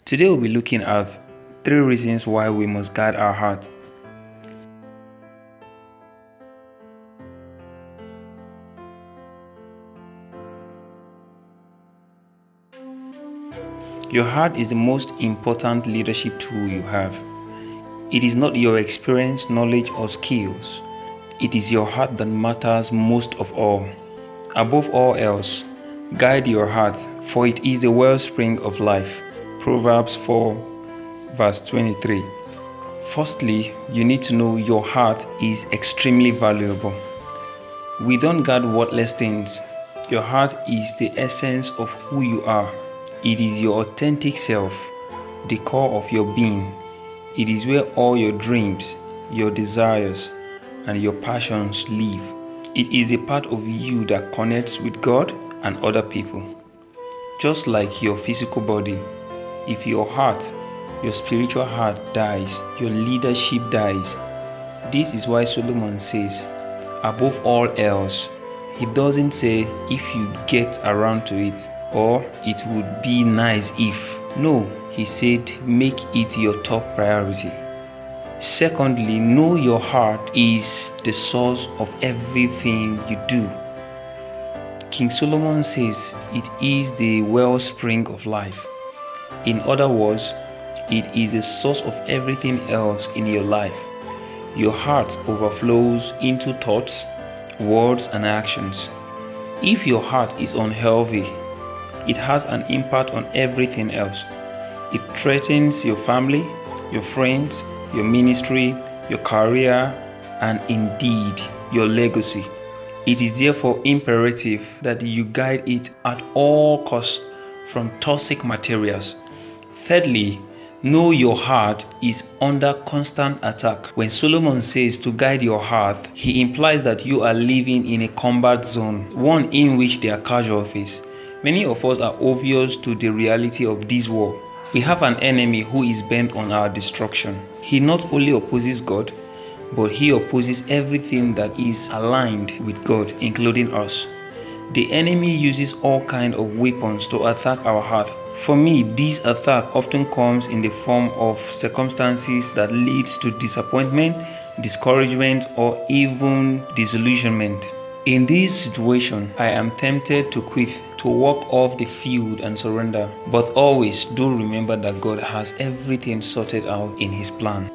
Today we'll be looking at 3 reasons why we must guard our heart. Your heart is the most important leadership tool you have. It is not your experience, knowledge, or skills. It is your heart that matters most of all. Above all else, guide your heart, for it is the wellspring of life. Proverbs 4, verse 23. Firstly, you need to know your heart is extremely valuable. We don't guard worthless things. Your heart is the essence of who you are. It is your authentic self, the core of your being. It is where all your dreams, your desires, and your passions live. It is a part of you that connects with God and other people. Just like your physical body, if your heart, your spiritual heart dies, your leadership dies. This is why Solomon says, above all else, he doesn't say if you get around to it or it would be nice if. No, he said make it your top priority. Secondly, know your heart is the source of everything you do. King Solomon says it is the wellspring of life. In other words, it is the source of everything else in your life. Your heart overflows into thoughts, words, and actions. If your heart is unhealthy, it has an impact on everything else. It threatens your family, your friends, your ministry, your career, and indeed your legacy. It is therefore imperative that you guide it at all costs from toxic materials. Thirdly, know your heart is under constant attack. When Solomon says to guide your heart, he implies that you are living in a combat zone, one in which there are casualties. Many of us are oblivious to the reality of this war. We have an enemy who is bent on our destruction. He not only opposes God, but he opposes everything that is aligned with God, including us. The enemy uses all kinds of weapons to attack our heart. For me, this attack often comes in the form of circumstances that leads to disappointment, discouragement, or even disillusionment. In this situation, I am tempted to quit, to walk off the field and surrender. But always do remember that God has everything sorted out in His plan.